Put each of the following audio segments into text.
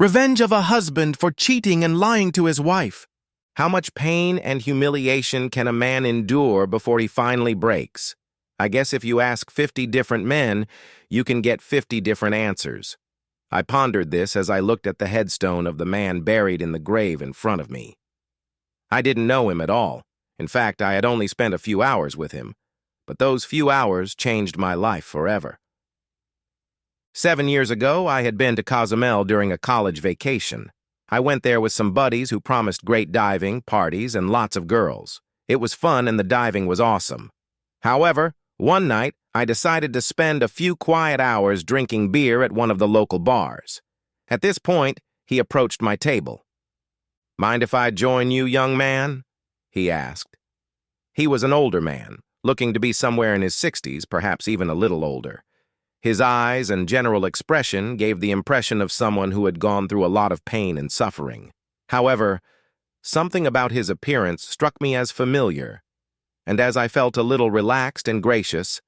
Revenge of a husband for cheating and lying to his wife. How much pain and humiliation can a man endure before he finally breaks? I guess if you ask 50 different men, you can get 50 different answers. I pondered this as I looked at the headstone of the man buried in the grave in front of me. I didn't know him at all. In fact, I had only spent a few hours with him. But those few hours changed my life forever. 7 years ago, I had been to Cozumel during a college vacation. I went there with some buddies who promised great diving, parties, and lots of girls. It was fun and the diving was awesome. However, one night, I decided to spend a few quiet hours drinking beer at one of the local bars. At this point, he approached my table. "Mind if I join you, young man?" he asked. He was an older man, looking to be somewhere in his 60s, perhaps even a little older. His eyes and general expression gave the impression of someone who had gone through a lot of pain and suffering. However, something about his appearance struck me as familiar, and as I felt a little relaxed and gracious,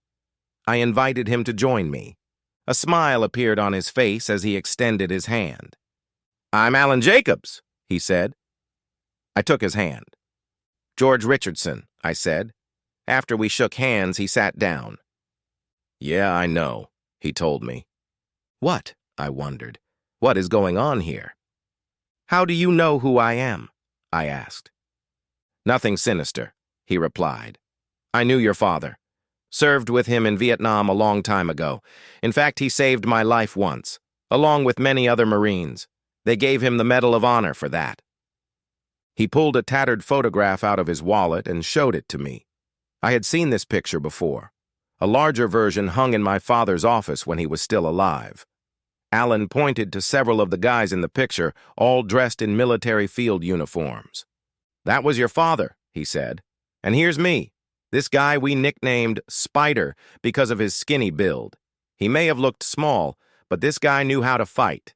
I invited him to join me. A smile appeared on his face as he extended his hand. "I'm Alan Jacobs," he said. I took his hand. "George Richardson," I said. After we shook hands, he sat down. "Yeah, I know," he told me. "What?" I wondered. "What is going on here?" "How do you know who I am?" I asked. "Nothing sinister," he replied. "I knew your father. Served with him in Vietnam a long time ago. In fact, he saved my life once, along with many other Marines. They gave him the Medal of Honor for that." He pulled a tattered photograph out of his wallet and showed it to me. I had seen this picture before. A larger version hung in my father's office when he was still alive. Alan pointed to several of the guys in the picture, all dressed in military field uniforms. "That was your father," he said. "And here's me. This guy we nicknamed Spider because of his skinny build. He may have looked small, but this guy knew how to fight."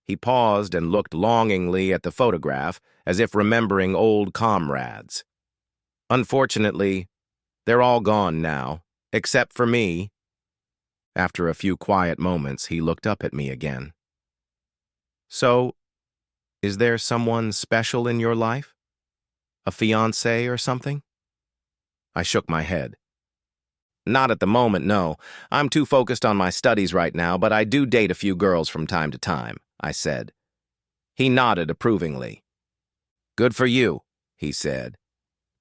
He paused and looked longingly at the photograph, as if remembering old comrades. "Unfortunately, they're all gone now, except for me." After a few quiet moments, he looked up at me again. "So, is there someone special in your life? A fiancé or something?" I shook my head. "Not at the moment, no. I'm too focused on my studies right now, but I do date a few girls from time to time," I said. He nodded approvingly. "Good for you," he said.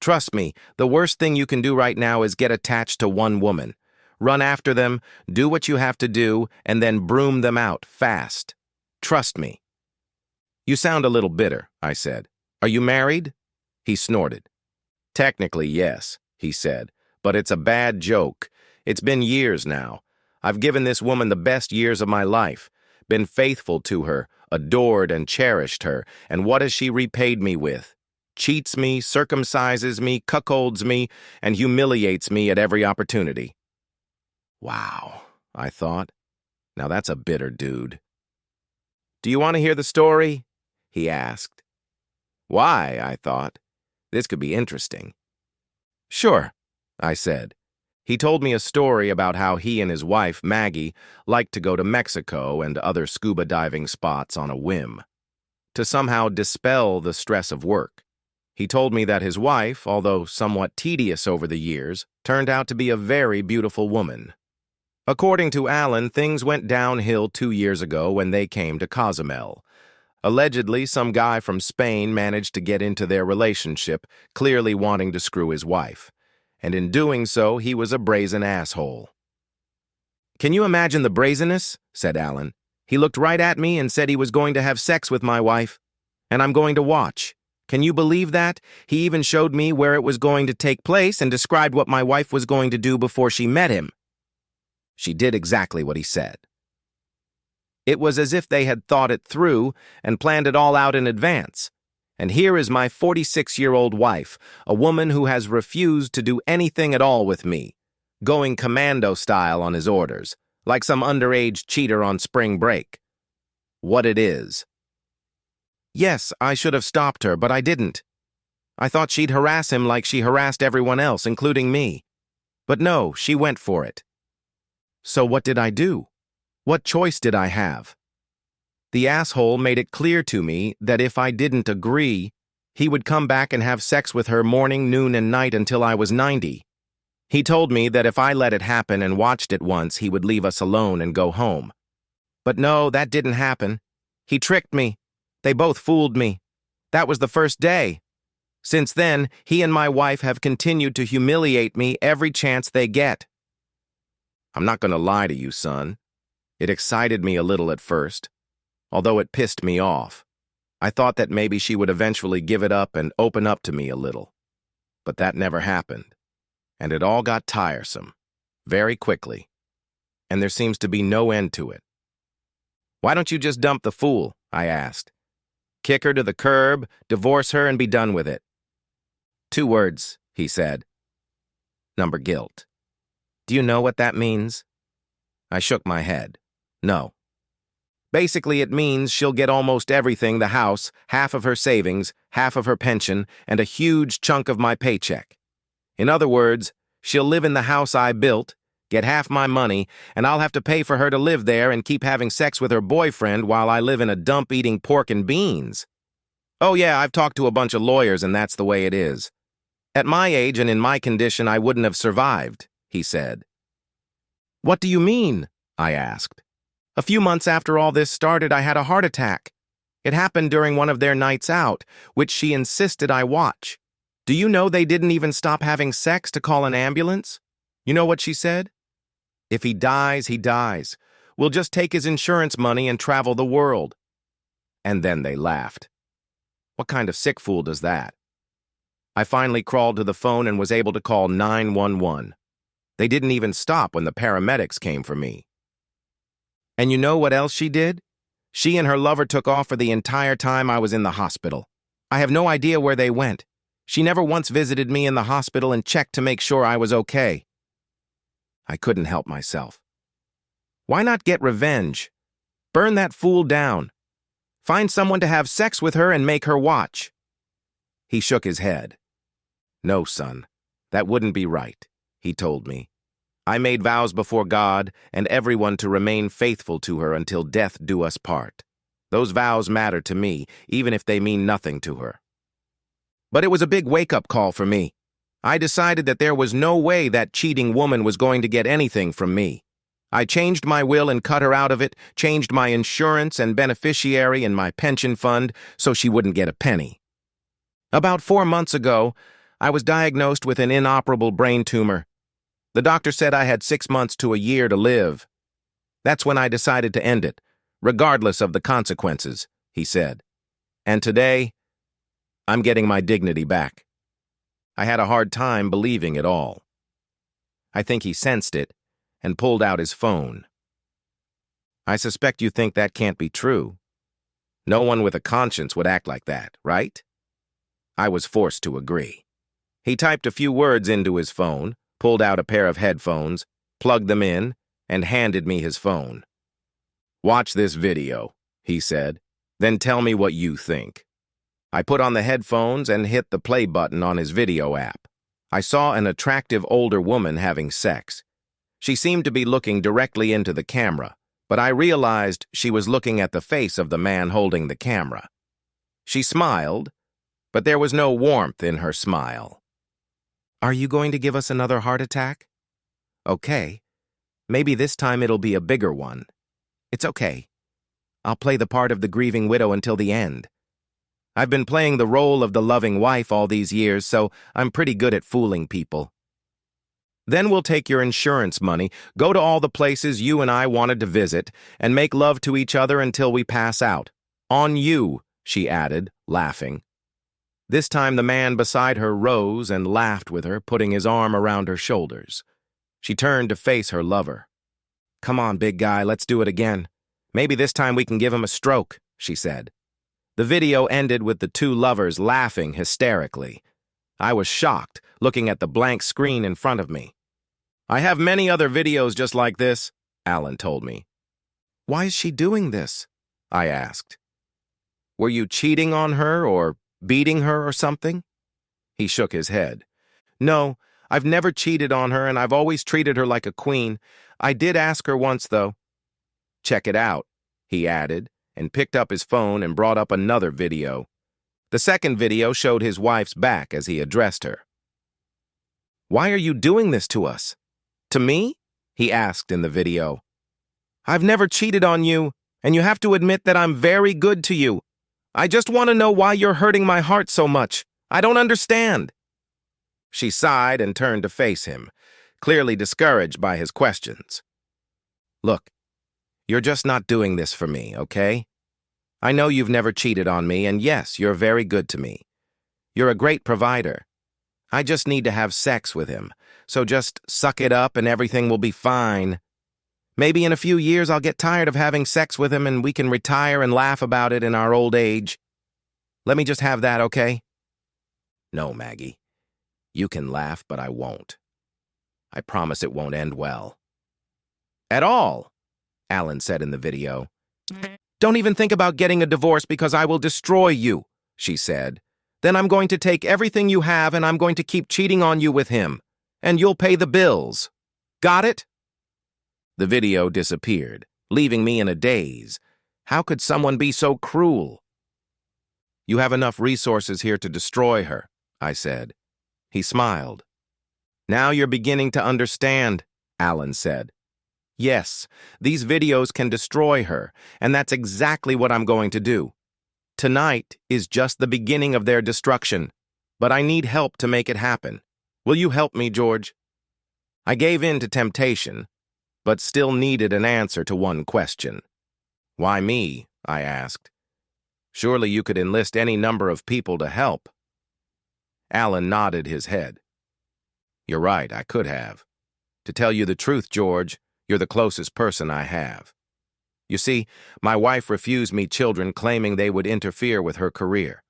"Trust me, the worst thing you can do right now is get attached to one woman. Run after them, do what you have to do, and then broom them out fast. Trust me." "You sound a little bitter," I said. "Are you married?" He snorted. "Technically, yes," he said, "but it's a bad joke. It's been years now. I've given this woman the best years of my life, been faithful to her, adored and cherished her, and what has she repaid me with? Cheats me, circumcises me, cuckolds me, and humiliates me at every opportunity." Wow, I thought. Now that's a bitter dude. "Do you want to hear the story?" he asked. Why, I thought. This could be interesting. "Sure," I said. He told me a story about how he and his wife, Maggie, liked to go to Mexico and other scuba diving spots on a whim, to somehow dispel the stress of work. He told me that his wife, although somewhat tedious over the years, turned out to be a very beautiful woman. According to Alan, things went downhill 2 years ago when they came to Cozumel. Allegedly, some guy from Spain managed to get into their relationship, clearly wanting to screw his wife. And in doing so, he was a brazen asshole. "Can you imagine the brazenness?" said Alan. "He looked right at me and said he was going to have sex with my wife, and I'm going to watch. Can you believe that? He even showed me where it was going to take place and described what my wife was going to do before she met him. She did exactly what he said. It was as if they had thought it through and planned it all out in advance. And here is my 46-year-old wife, a woman who has refused to do anything at all with me, going commando style on his orders, like some underage cheater on spring break. What it is. Yes, I should have stopped her, but I didn't. I thought she'd harass him like she harassed everyone else, including me. But no, she went for it. So what did I do? What choice did I have? The asshole made it clear to me that if I didn't agree, he would come back and have sex with her morning, noon, and night until I was 90. He told me that if I let it happen and watched it once, he would leave us alone and go home. But no, that didn't happen. He tricked me. They both fooled me. That was the first day. Since then, he and my wife have continued to humiliate me every chance they get. I'm not going to lie to you, son. It excited me a little at first, although it pissed me off. I thought that maybe she would eventually give it up and open up to me a little. But that never happened, and it all got tiresome, very quickly, and there seems to be no end to it. Why don't you just dump the fool? I asked. Kick her to the curb, divorce her, and be done with it. 2 words, he said. Number guilt. Do you know what that means? I shook my head. No. Basically, it means she'll get almost everything: the house, half of her savings, half of her pension, and a huge chunk of my paycheck. In other words, she'll live in the house I built, get half my money, and I'll have to pay for her to live there and keep having sex with her boyfriend while I live in a dump eating pork and beans. Oh yeah, I've talked to a bunch of lawyers and that's the way it is. At my age and in my condition, I wouldn't have survived, he said. What do you mean? I asked. A few months after all this started, I had a heart attack. It happened during one of their nights out, which she insisted I watch. Do you know they didn't even stop having sex to call an ambulance? You know what she said? If he dies, he dies. We'll just take his insurance money and travel the world. And then they laughed. What kind of sick fool does that? I finally crawled to the phone and was able to call 911. They didn't even stop when the paramedics came for me. And you know what else she did? She and her lover took off for the entire time I was in the hospital. I have no idea where they went. She never once visited me in the hospital and checked to make sure I was okay. I couldn't help myself. Why not get revenge? Burn that fool down. Find someone to have sex with her and make her watch. He shook his head. No, son, that wouldn't be right, he told me. I made vows before God and everyone to remain faithful to her until death do us part. Those vows matter to me, even if they mean nothing to her. But it was a big wake-up call for me. I decided that there was no way that cheating woman was going to get anything from me. I changed my will and cut her out of it, changed my insurance and beneficiary and my pension fund so she wouldn't get a penny. About 4 months ago, I was diagnosed with an inoperable brain tumor. The doctor said I had 6 months to a year to live. That's when I decided to end it, regardless of the consequences, he said. And today, I'm getting my dignity back. I had a hard time believing it all. I think he sensed it and pulled out his phone. I suspect you think that can't be true. No one with a conscience would act like that, right? I was forced to agree. He typed a few words into his phone, pulled out a pair of headphones, plugged them in, and handed me his phone. Watch this video, he said, then tell me what you think. I put on the headphones and hit the play button on his video app. I saw an attractive older woman having sex. She seemed to be looking directly into the camera, but I realized she was looking at the face of the man holding the camera. She smiled, but there was no warmth in her smile. Are you going to give us another heart attack? Okay. Maybe this time it'll be a bigger one. It's okay. I'll play the part of the grieving widow until the end. I've been playing the role of the loving wife all these years, so I'm pretty good at fooling people. Then we'll take your insurance money, go to all the places you and I wanted to visit, and make love to each other until we pass out. On you, she added, laughing. This time the man beside her rose and laughed with her, putting his arm around her shoulders. She turned to face her lover. Come on, big guy, let's do it again. Maybe this time we can give him a stroke, she said. The video ended with the two lovers laughing hysterically. I was shocked, looking at the blank screen in front of me. I have many other videos just like this, Alan told me. Why is she doing this? I asked. Were you cheating on her or beating her or something? He shook his head. No, I've never cheated on her and I've always treated her like a queen. I did ask her once, though. Check it out, he added, and picked up his phone and brought up another video. The second video showed his wife's back as he addressed her. "Why are you doing this to us?" "To me?" he asked in the video. "I've never cheated on you, and you have to admit that I'm very good to you. I just want to know why you're hurting my heart so much. I don't understand." She sighed and turned to face him, clearly discouraged by his questions. "Look, you're just not doing this for me, okay? I know you've never cheated on me, and yes, you're very good to me. You're a great provider. I just need to have sex with him, so just suck it up and everything will be fine. Maybe in a few years I'll get tired of having sex with him and we can retire and laugh about it in our old age. Let me just have that, okay?" "No, Maggie. You can laugh, but I won't. I promise it won't end well." "At all," Alan said in the video. "Don't even think about getting a divorce because I will destroy you," she said. "Then I'm going to take everything you have and I'm going to keep cheating on you with him. And you'll pay the bills. Got it?" The video disappeared, leaving me in a daze. How could someone be so cruel? "You have enough resources here to destroy her," I said. He smiled. "Now you're beginning to understand," Alan said. "Yes, these videos can destroy her, and that's exactly what I'm going to do. Tonight is just the beginning of their destruction, but I need help to make it happen. Will you help me, George?" I gave in to temptation, but still needed an answer to one question. "Why me?" I asked. "Surely you could enlist any number of people to help." Alan nodded his head. "You're right, I could have. To tell you the truth, George, you're the closest person I have. You see, my wife refused me children claiming they would interfere with her career.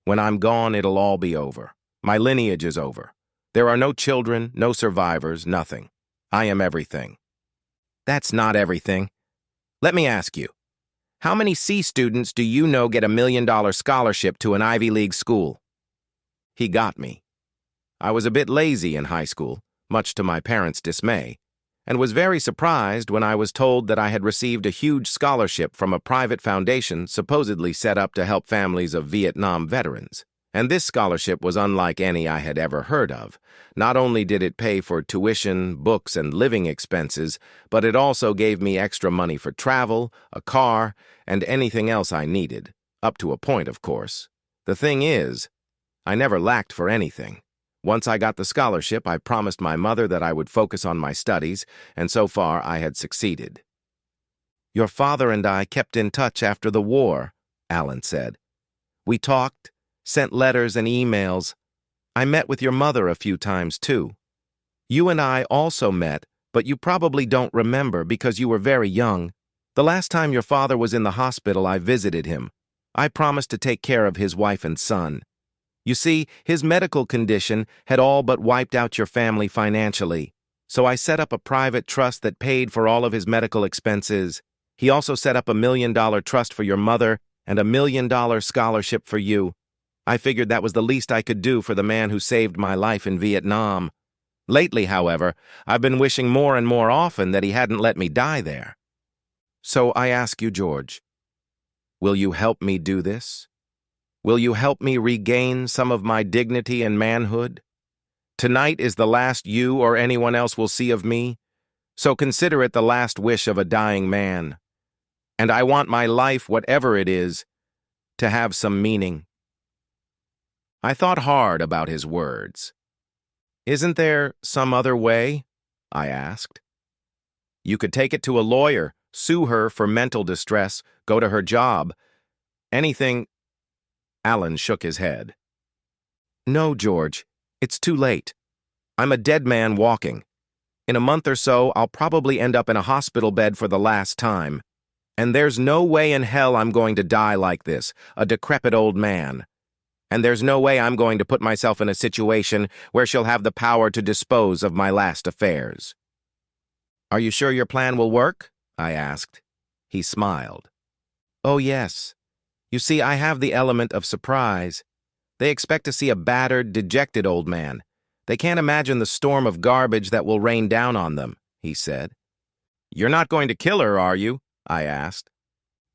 When I'm gone, it'll all be over. My lineage is over. There are no children, no survivors, nothing. I am everything." "That's not everything. Let me ask you, how many C students do you know get $1 million scholarship to an Ivy League school?" He got me. I was a bit lazy in high school, much to my parents' dismay, and was very surprised when I was told that I had received a huge scholarship from a private foundation supposedly set up to help families of Vietnam veterans. And this scholarship was unlike any I had ever heard of. Not only did it pay for tuition, books, and living expenses, but it also gave me extra money for travel, a car, and anything else I needed. Up to a point, of course. The thing is, I never lacked for anything. Once I got the scholarship, I promised my mother that I would focus on my studies, and so far I had succeeded. "Your father and I kept in touch after the war," Alan said. "We talked, sent letters and emails. I met with your mother a few times, too. You and I also met, but you probably don't remember because you were very young. The last time your father was in the hospital, I visited him. I promised to take care of his wife and son. You see, his medical condition had all but wiped out your family financially, so I set up a private trust that paid for all of his medical expenses. He also set up $1 million trust for your mother and $1 million scholarship for you. I figured that was the least I could do for the man who saved my life in Vietnam. Lately, however, I've been wishing more and more often that he hadn't let me die there. So I ask you, George, will you help me do this? Will you help me regain some of my dignity and manhood? Tonight is the last you or anyone else will see of me, so consider it the last wish of a dying man. And I want my life, whatever it is, to have some meaning." I thought hard about his words. "Isn't there some other way?" I asked. "You could take it to a lawyer, sue her for mental distress, go to her job. Anything—" Alan shook his head. "No, George, it's too late. I'm a dead man walking. In a month or so, I'll probably end up in a hospital bed for the last time. And there's no way in hell I'm going to die like this, a decrepit old man. And there's no way I'm going to put myself in a situation where she'll have the power to dispose of my last affairs." "Are you sure your plan will work?" I asked. He smiled. "Oh, yes. You see, I have the element of surprise. They expect to see a battered, dejected old man. They can't imagine the storm of garbage that will rain down on them," he said. "You're not going to kill her, are you?" I asked.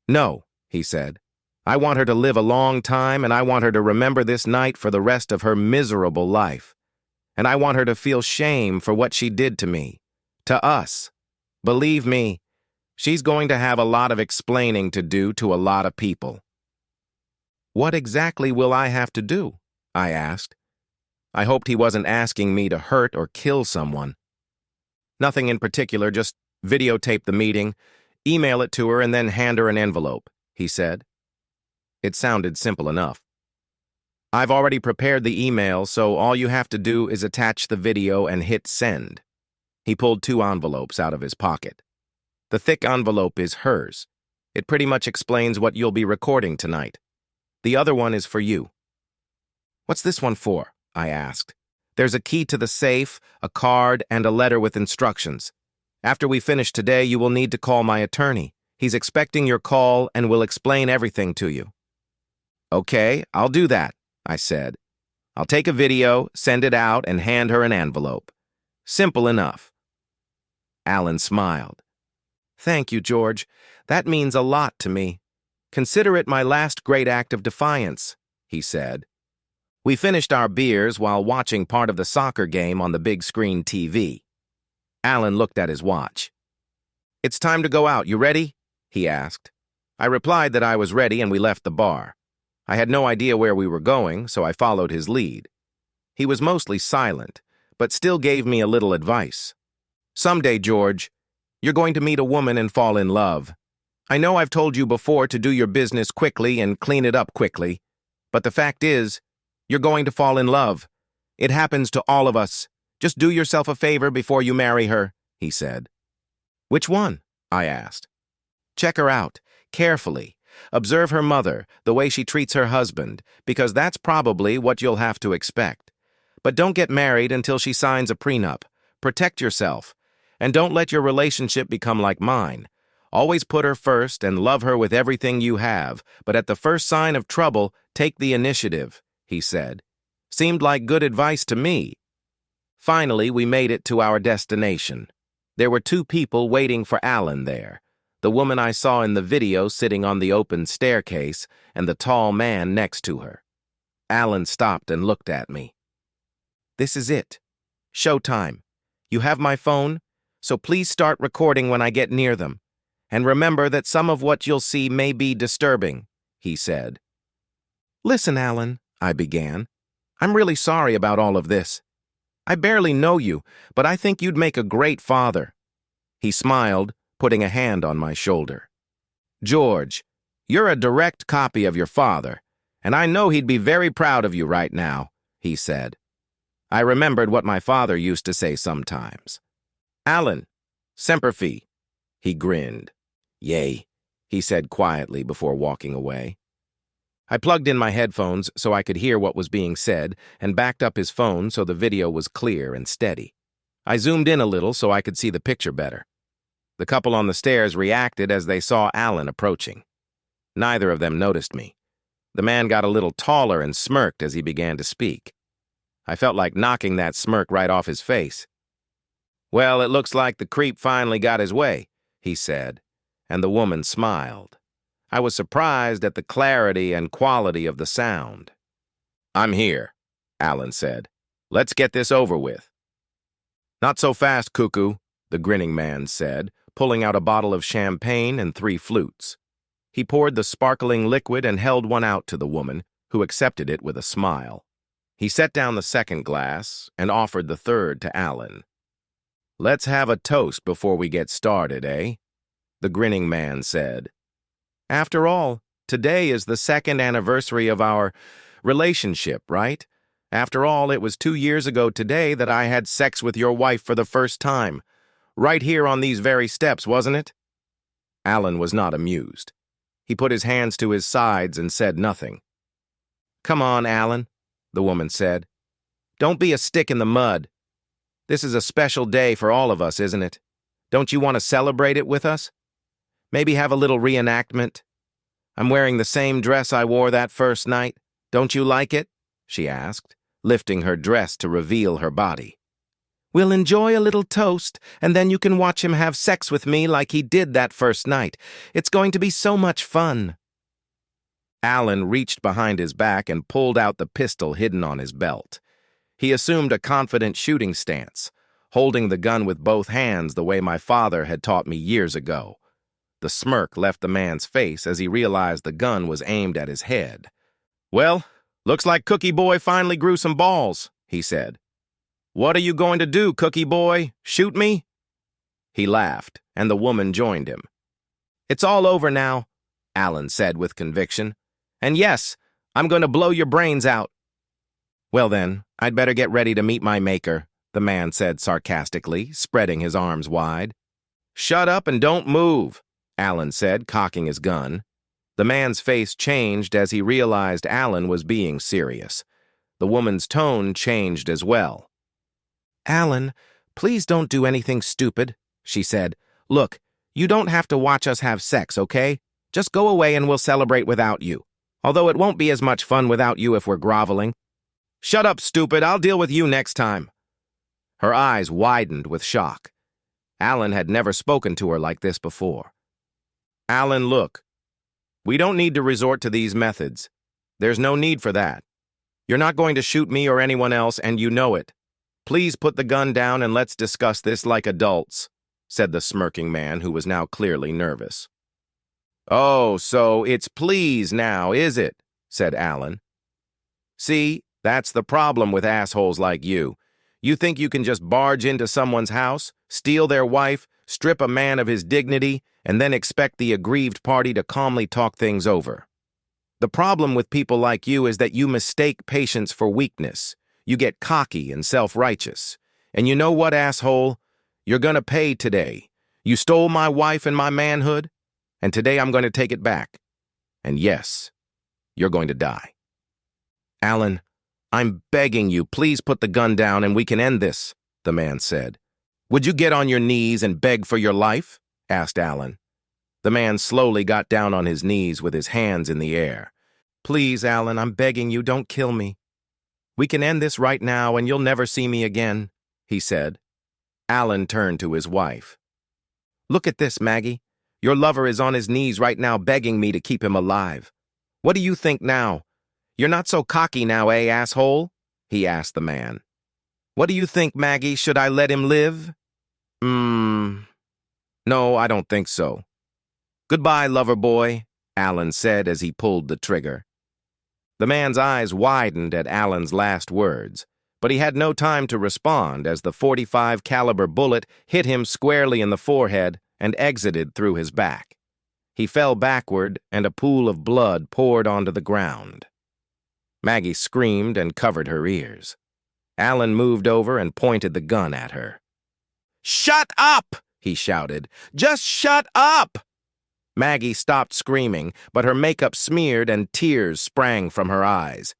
"No, he said. I want her to live a long time, and I want her to remember this night for the rest of her miserable life. And I want her to feel shame for what she did to me, to us. Believe me, she's going to have a lot of explaining to do to a lot of people. What exactly will I have to do? I asked. I hoped he wasn't asking me to hurt or kill someone. Nothing in particular, just videotape the meeting, email it to her, and then hand her an envelope, he said. It sounded simple enough. I've already prepared the email, so all you have to do is attach the video and hit send. He pulled 2 envelopes out of his pocket. The thick envelope is hers. It pretty much explains what you'll be recording tonight. The other one is for you. What's this one for? I asked. There's a key to the safe, a card, and a letter with instructions. After we finish today, you will need to call my attorney. He's expecting your call and will explain everything to you. Okay, I'll do that, I said. I'll take a video, send it out, and hand her an envelope. Simple enough. Alan smiled. Thank you, George. That means a lot to me. Consider it my last great act of defiance, he said. We finished our beers while watching part of the soccer game on the big screen TV. Alan looked at his watch. It's time to go out. You ready? He asked. I replied that I was ready, and we left the bar. I had no idea where we were going, so I followed his lead. He was mostly silent, but still gave me a little advice. Someday, George, you're going to meet a woman and fall in love. I know I've told you before to do your business quickly and clean it up quickly, but the fact is, you're going to fall in love. It happens to all of us. Just do yourself a favor before you marry her, he said. Which one? I asked. Check her out, carefully. Observe her mother, the way she treats her husband, because that's probably what you'll have to expect. But don't get married until she signs a prenup. Protect yourself. And don't let your relationship become like mine. Always put her first and love her with everything you have, but at the first sign of trouble, take the initiative, he said. Seemed like good advice to me. Finally, we made it to our destination. There were 2 people waiting for Alan there. The woman I saw in the video sitting on the open staircase and the tall man next to her. Alan stopped and looked at me. This is it. Showtime. You have my phone, so please start recording when I get near them. And remember that some of what you'll see may be disturbing, he said. Listen, Alan, I began. I'm really sorry about all of this. I barely know you, but I think you'd make a great father. He smiled, putting a hand on my shoulder. George, you're a direct copy of your father, and I know he'd be very proud of you right now, he said. I remembered what my father used to say sometimes. Alan, semper fi, he grinned. Yay, he said quietly before walking away. I plugged in my headphones so I could hear what was being said and backed up his phone so the video was clear and steady. I zoomed in a little so I could see the picture better. The couple on the stairs reacted as they saw Alan approaching. Neither of them noticed me. The man got a little taller and smirked as he began to speak. I felt like knocking that smirk right off his face. Well, it looks like the creep finally got his way, he said, and the woman smiled. I was surprised at the clarity and quality of the sound. I'm here, Alan said. Let's get this over with. Not so fast, cuckoo, the grinning man said, pulling out a bottle of champagne and 3 flutes. He poured the sparkling liquid and held one out to the woman, who accepted it with a smile. He set down the second glass and offered the third to Alan. Let's have a toast before we get started, eh? The grinning man said. After all, today is the 2nd anniversary of our relationship, right? After all, it was 2 years ago today that I had sex with your wife for the first time. Right here on these very steps, wasn't it? Alan was not amused. He put his hands to his sides and said nothing. Come on, Alan, the woman said. Don't be a stick in the mud. This is a special day for all of us, isn't it? Don't you want to celebrate it with us? Maybe have a little reenactment? I'm wearing the same dress I wore that first night. Don't you like it? She asked, lifting her dress to reveal her body. We'll enjoy a little toast, and then you can watch him have sex with me like he did that first night. It's going to be so much fun. Alan reached behind his back and pulled out the pistol hidden on his belt. He assumed a confident shooting stance, holding the gun with both hands the way my father had taught me years ago. The smirk left the man's face as he realized the gun was aimed at his head. "Well, looks like Cookie Boy finally grew some balls," he said. "What are you going to do, Cookie Boy? Shoot me?" He laughed, and the woman joined him. "It's all over now," Alan said with conviction. "And yes, I'm going to blow your brains out." "Well then, I'd better get ready to meet my maker," the man said sarcastically, spreading his arms wide. "Shut up and don't move," Alan said, cocking his gun. The man's face changed as he realized Alan was being serious. The woman's tone changed as well. "Alan, please don't do anything stupid," she said. "Look, you don't have to watch us have sex, okay? Just go away and we'll celebrate without you. Although it won't be as much fun without you if we're groveling." "Shut up, stupid. I'll deal with you next time." Her eyes widened with shock. Alan had never spoken to her like this before. "Alan, look. We don't need to resort to these methods. There's no need for that. You're not going to shoot me or anyone else, and you know it. Please put the gun down and let's discuss this like adults," said the smirking man, who was now clearly nervous. "Oh, so it's please now, is it?" said Alan. "See, that's the problem with assholes like you. You think you can just barge into someone's house, steal their wife, strip a man of his dignity, and then expect the aggrieved party to calmly talk things over. The problem with people like you is that you mistake patience for weakness. You get cocky and self-righteous. And you know what, asshole? You're gonna pay today. You stole my wife and my manhood, and today I'm going to take it back. And yes, you're going to die." "Alan, I'm begging you, please put the gun down and we can end this," the man said. "Would you get on your knees and beg for your life?" asked Alan. The man slowly got down on his knees with his hands in the air. "Please, Alan, I'm begging you, don't kill me. We can end this right now and you'll never see me again," he said. Alan turned to his wife. "Look at this, Maggie. Your lover is on his knees right now begging me to keep him alive. What do you think now? You're not so cocky now, eh, asshole?" he asked the man. "What do you think, Maggie? Should I let him live?" No, I don't think so." "Goodbye, lover boy," Alan said as he pulled the trigger. The man's eyes widened at Alan's last words, but he had no time to respond as the .45 caliber bullet hit him squarely in the forehead and exited through his back. He fell backward, and a pool of blood poured onto the ground. Maggie screamed and covered her ears. Alan moved over and pointed the gun at her. "Shut up!" he shouted. "Just shut up!" Maggie stopped screaming, but her makeup smeared and tears sprang from her eyes.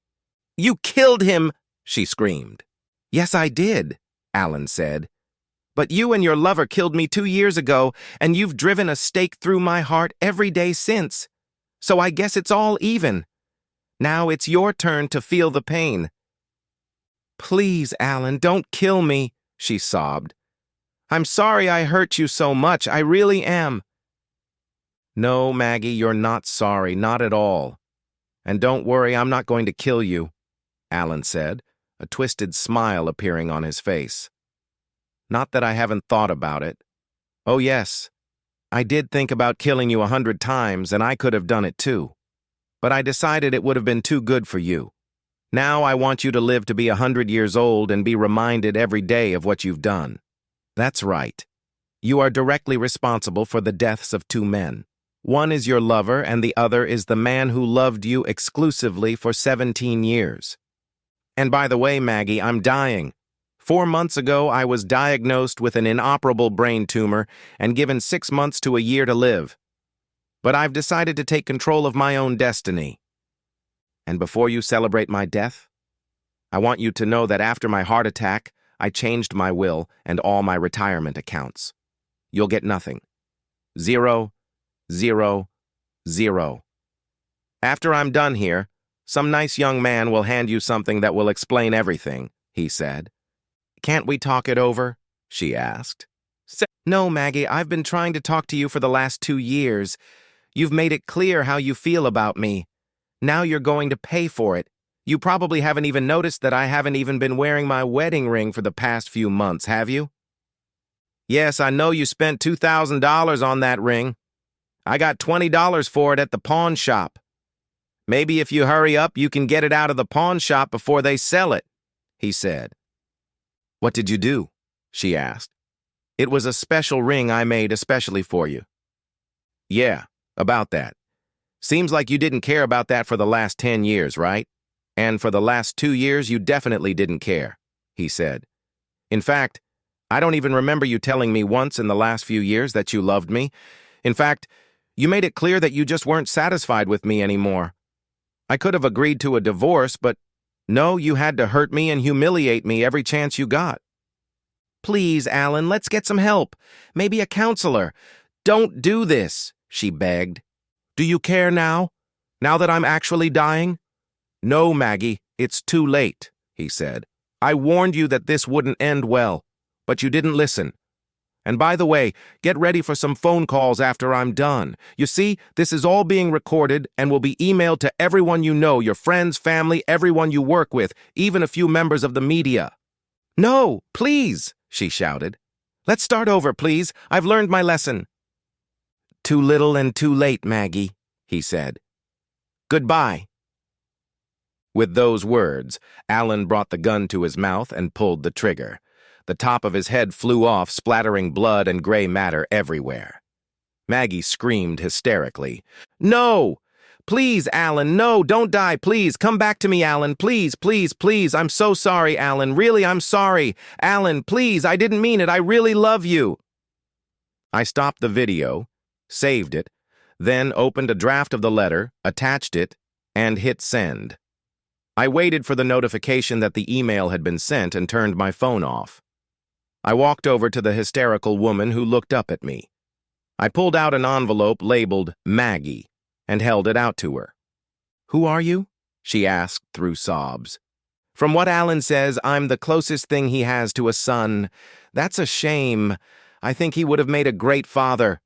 "You killed him!" she screamed. "Yes, I did," Alan said. "But you and your lover killed me 2 years ago, and you've driven a stake through my heart every day since. So I guess it's all even. Now it's your turn to feel the pain." "Please, Alan, don't kill me," she sobbed. "I'm sorry I hurt you so much, I really am." "No, Maggie, you're not sorry, not at all. And don't worry, I'm not going to kill you," Alan said, a twisted smile appearing on his face. "Not that I haven't thought about it. Oh yes, I did think about killing you 100 times, and I could have done it too. But I decided it would have been too good for you. Now I want you to live to be 100 years old and be reminded every day of what you've done. That's right. You are directly responsible for the deaths of 2 men. One is your lover, and the other is the man who loved you exclusively for 17 years. And by the way, Maggie, I'm dying. 4 months ago, I was diagnosed with an inoperable brain tumor and given 6 months to a year to live. But I've decided to take control of my own destiny. And before you celebrate my death, I want you to know that after my heart attack, I changed my will and all my retirement accounts. You'll get nothing. 0, 0, 0. After I'm done here, some nice young man will hand you something that will explain everything," he said. "Can't we talk it over?" she asked. "No, Maggie, I've been trying to talk to you for the last 2 years. You've made it clear how you feel about me. Now you're going to pay for it. You probably haven't even noticed that I haven't even been wearing my wedding ring for the past few months, have you? Yes, I know you spent $2,000 on that ring. I got $20 for it at the pawn shop. Maybe if you hurry up, you can get it out of the pawn shop before they sell it, he said. What did you do? She asked. It was a special ring I made especially for you. Yeah, about that. Seems like you didn't care about that for the last 10 years, right? And for the last 2 years, you definitely didn't care, he said. In fact, I don't even remember you telling me once in the last few years that you loved me. In fact, you made it clear that you just weren't satisfied with me anymore. I could have agreed to a divorce, but no, you had to hurt me and humiliate me every chance you got. Please, Alan, let's get some help. Maybe a counselor. Don't do this, she begged. Do you care now? Now that I'm actually dying? No, Maggie, it's too late, he said. I warned you that this wouldn't end well, but you didn't listen. And by the way, get ready for some phone calls after I'm done. You see, this is all being recorded and will be emailed to everyone you know, your friends, family, everyone you work with, even a few members of the media. No, please, she shouted. Let's start over, please. I've learned my lesson. Too little and too late, Maggie, he said. Goodbye. With those words, Alan brought the gun to his mouth and pulled the trigger. The top of his head flew off, splattering blood and gray matter everywhere. Maggie screamed hysterically. No! Please, Alan, no, don't die, please. Come back to me, Alan, please, please, please. I'm so sorry, Alan. Really, I'm sorry. Alan, please, I didn't mean it. I really love you. I stopped the video, saved it, then opened a draft of the letter, attached it, and hit send. I waited for the notification that the email had been sent and turned my phone off. I walked over to the hysterical woman who looked up at me. I pulled out an envelope labeled Maggie and held it out to her. Who are you? She asked through sobs. From what Alan says, I'm the closest thing he has to a son. That's a shame. I think he would have made a great father.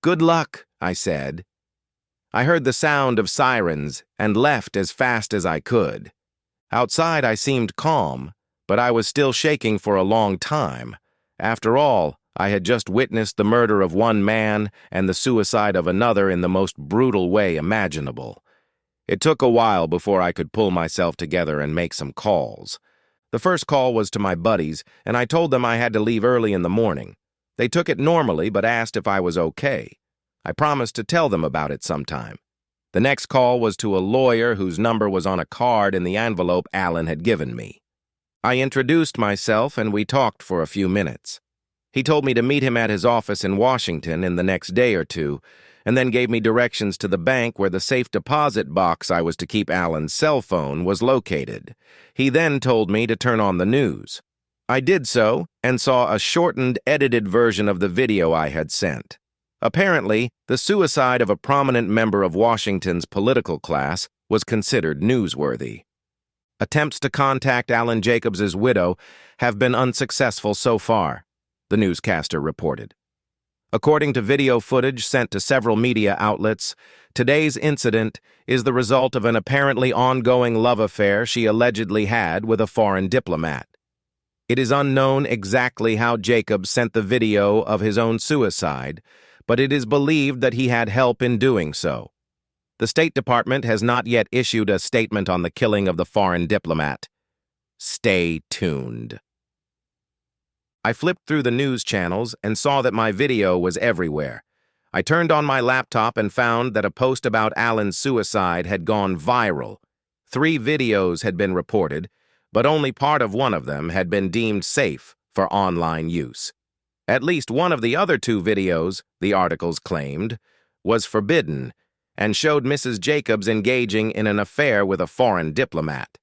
Good luck, I said. I heard the sound of sirens and left as fast as I could. Outside I seemed calm, but I was still shaking for a long time. After all, I had just witnessed the murder of one man and the suicide of another in the most brutal way imaginable. It took a while before I could pull myself together and make some calls. The first call was to my buddies, and I told them I had to leave early in the morning. They took it normally, but asked if I was okay. I promised to tell them about it sometime. The next call was to a lawyer whose number was on a card in the envelope Alan had given me. I introduced myself and we talked for a few minutes. He told me to meet him at his office in Washington in the next day or two, and then gave me directions to the bank where the safe deposit box I was to keep Alan's cell phone was located. He then told me to turn on the news. I did so and saw a shortened, edited version of the video I had sent. Apparently, the suicide of a prominent member of Washington's political class was considered newsworthy. Attempts to contact Alan Jacobs' widow have been unsuccessful so far, the newscaster reported. According to video footage sent to several media outlets, today's incident is the result of an apparently ongoing love affair she allegedly had with a foreign diplomat. It is unknown exactly how Jacobs sent the video of his own suicide, but it is believed that he had help in doing so. The State Department has not yet issued a statement on the killing of the foreign diplomat. Stay tuned. I flipped through the news channels and saw that my video was everywhere. I turned on my laptop and found that a post about Alan's suicide had gone viral. 3 videos had been reported, but only part of one of them had been deemed safe for online use. At least one of the other 2 videos, the articles claimed, was forbidden and showed Mrs. Jacobs engaging in an affair with a foreign diplomat.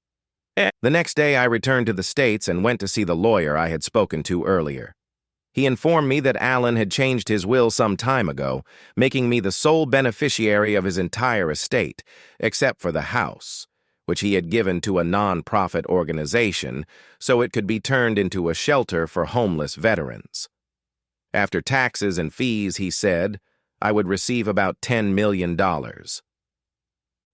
The next day I returned to the States and went to see the lawyer I had spoken to earlier. He informed me that Alan had changed his will some time ago, making me the sole beneficiary of his entire estate, except for the house, which he had given to a non-profit organization so it could be turned into a shelter for homeless veterans. After taxes and fees, he said, I would receive about $10 million.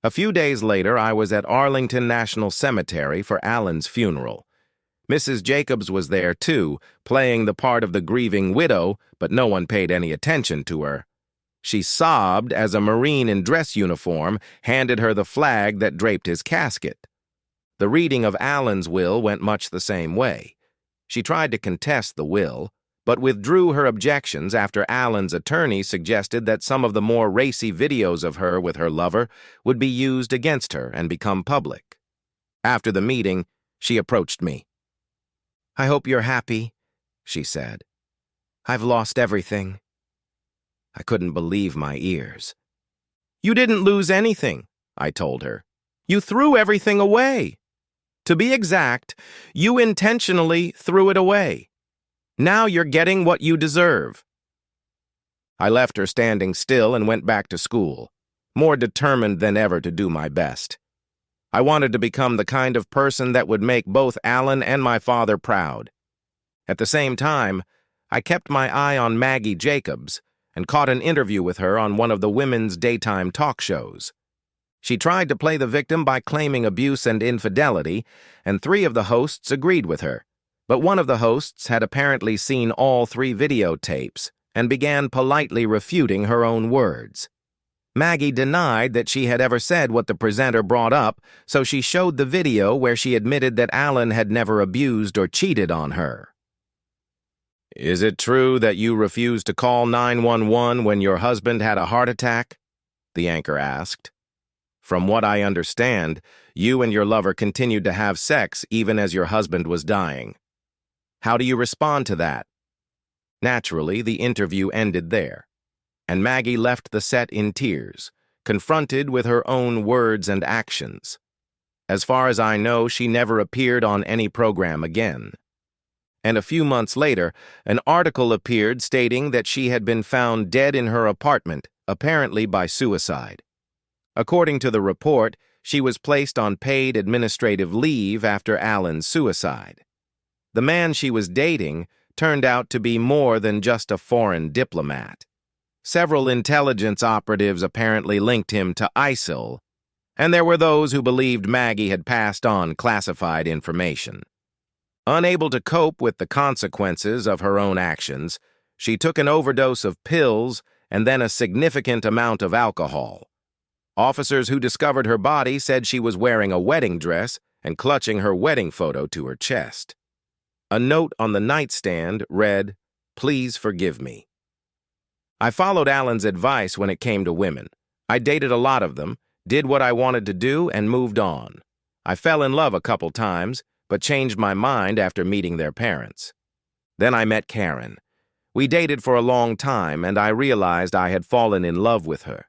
A few days later, I was at Arlington National Cemetery for Alan's funeral. Mrs. Jacobs was there, too, playing the part of the grieving widow, but no one paid any attention to her. She sobbed as a Marine in dress uniform handed her the flag that draped his casket. The reading of Alan's will went much the same way. She tried to contest the will, but withdrew her objections after Alan's attorney suggested that some of the more racy videos of her with her lover would be used against her and become public. After the meeting, she approached me. "I hope you're happy," she said. "I've lost everything." I couldn't believe my ears. "You didn't lose anything," I told her. "You threw everything away. To be exact, you intentionally threw it away. Now you're getting what you deserve." I left her standing still and went back to school, more determined than ever to do my best. I wanted to become the kind of person that would make both Alan and my father proud. At the same time, I kept my eye on Maggie Jacobs and caught an interview with her on one of the women's daytime talk shows. She tried to play the victim by claiming abuse and infidelity, and 3 of the hosts agreed with her. But one of the hosts had apparently seen all 3 videotapes and began politely refuting her own words. Maggie denied that she had ever said what the presenter brought up, so she showed the video where she admitted that Alan had never abused or cheated on her. "Is it true that you refused to call 911 when your husband had a heart attack?" the anchor asked. "From what I understand, you and your lover continued to have sex even as your husband was dying. How do you respond to that?" Naturally, the interview ended there, and Maggie left the set in tears, confronted with her own words and actions. As far as I know, she never appeared on any program again. And a few months later, an article appeared stating that she had been found dead in her apartment, apparently by suicide. According to the report, she was placed on paid administrative leave after Alan's suicide. The man she was dating turned out to be more than just a foreign diplomat. Several intelligence operatives apparently linked him to ISIL, and there were those who believed Maggie had passed on classified information. Unable to cope with the consequences of her own actions, she took an overdose of pills and then a significant amount of alcohol. Officers who discovered her body said she was wearing a wedding dress and clutching her wedding photo to her chest. A note on the nightstand read, "Please forgive me." I followed Alan's advice when it came to women. I dated a lot of them, did what I wanted to do, and moved on. I fell in love a couple times, but changed my mind after meeting their parents. Then I met Karen. We dated for a long time, and I realized I had fallen in love with her.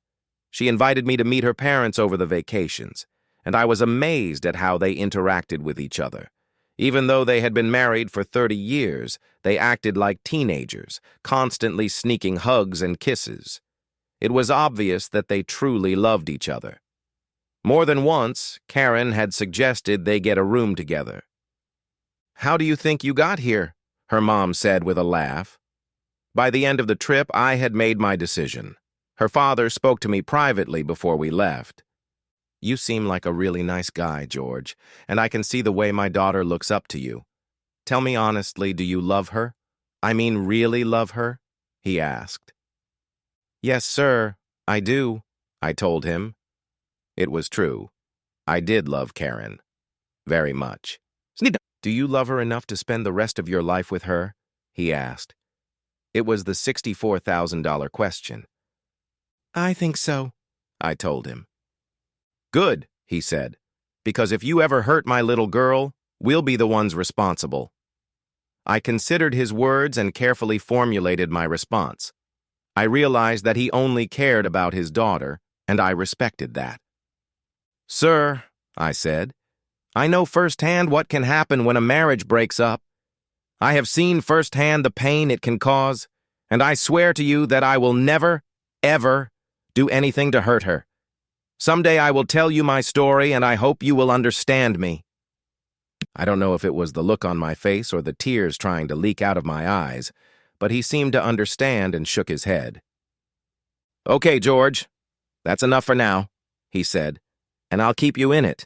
She invited me to meet her parents over the vacations, and I was amazed at how they interacted with each other. Even though they had been married for 30 years, they acted like teenagers, constantly sneaking hugs and kisses. It was obvious that they truly loved each other. More than once, Karen had suggested they get a room together. "How do you think you got here?" her mom said with a laugh. By the end of the trip, I had made my decision. Her father spoke to me privately before we left. "You seem like a really nice guy, George, and I can see the way my daughter looks up to you. Tell me honestly, do you love her? I mean, really love her?" he asked. "Yes, sir, I do," I told him. It was true. I did love Karen. Very much. "Do you love her enough to spend the rest of your life with her?" he asked. It was the $64,000 question. "I think so," I told him. "Good," he said, "because if you ever hurt my little girl, we'll be the ones responsible." I considered his words and carefully formulated my response. I realized that he only cared about his daughter, and I respected that. "Sir," I said, "I know firsthand what can happen when a marriage breaks up. I have seen firsthand the pain it can cause, and I swear to you that I will never, ever do anything to hurt her. Someday I will tell you my story, and I hope you will understand me." I don't know if it was the look on my face or the tears trying to leak out of my eyes, but he seemed to understand and shook his head. "Okay, George, that's enough for now," he said. and I'll keep you in it.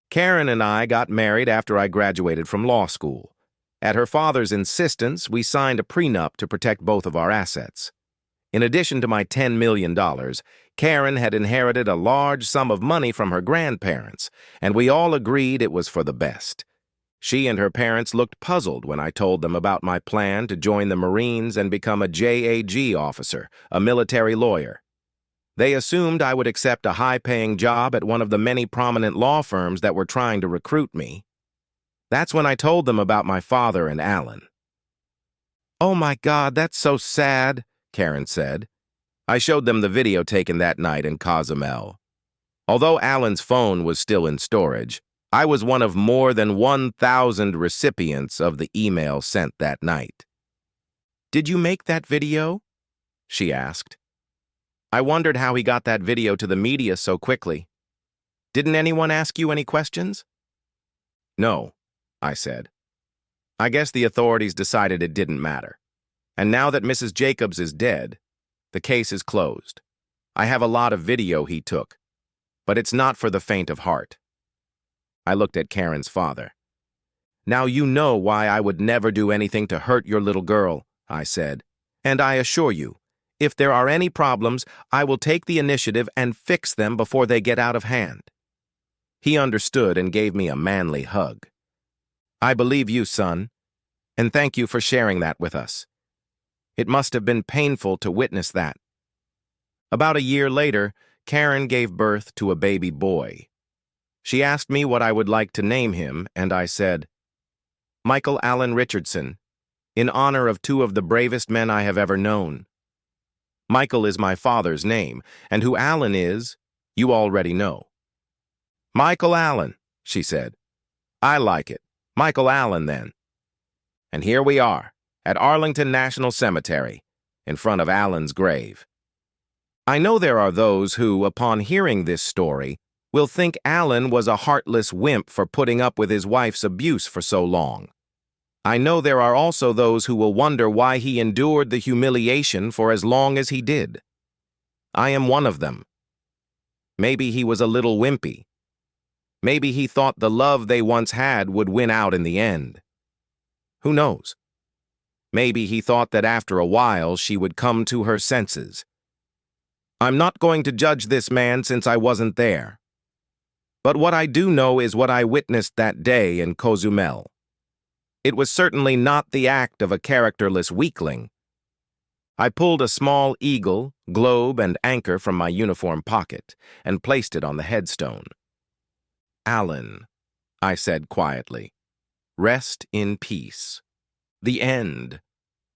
Karen and I got married after I graduated from law school. At her father's insistence, we signed a prenup to protect both of our assets. In addition to my $10 million, Karen had inherited a large sum of money from her grandparents, and we all agreed it was for the best. She and her parents looked puzzled when I told them about my plan to join the Marines and become a JAG officer, a military lawyer. They assumed I would accept a high-paying job at one of the many prominent law firms that were trying to recruit me. That's when I told them about my father and Alan. "Oh my God, that's so sad," Karen said. I showed them the video taken that night in Cozumel. Although Alan's phone was still in storage, I was one of more than 1,000 recipients of the email sent that night. "Did you make that video?" she asked. I wondered how he got that video to the media so quickly. "Didn't anyone ask you any questions?" "No," I said. "I guess the authorities decided it didn't matter. And now that Mrs. Jacobs is dead, the case is closed. I have a lot of video he took, but it's not for the faint of heart." I looked at Karen's father. "Now you know why I would never do anything to hurt your little girl," I said. "And I assure you, if there are any problems, I will take the initiative and fix them before they get out of hand." He understood and gave me a manly hug. "I believe you, son, and thank you for sharing that with us. It must have been painful to witness that." About a year later, Karen gave birth to a baby boy. She asked me what I would like to name him, and I said, "Michael Allen Richardson, in honor of two of the bravest men I have ever known." Michael is my father's name, and who Allen is, you already know. "Michael Allen," she said. "I like it. Michael Allen, then." And here we are, at Arlington National Cemetery, in front of Allen's grave. I know there are those who, upon hearing this story, will think Allen was a heartless wimp for putting up with his wife's abuse for so long. I know there are also those who will wonder why he endured the humiliation for as long as he did. I am one of them. Maybe he was a little wimpy. Maybe he thought the love they once had would win out in the end. Who knows? Maybe he thought that after a while she would come to her senses. I'm not going to judge this man since I wasn't there. But what I do know is what I witnessed that day in Cozumel. It was certainly not the act of a characterless weakling. I pulled a small eagle, globe, and anchor from my uniform pocket and placed it on the headstone. "Allen," I said quietly, "rest in peace. The end.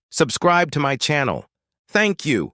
Subscribe to my channel. Thank you."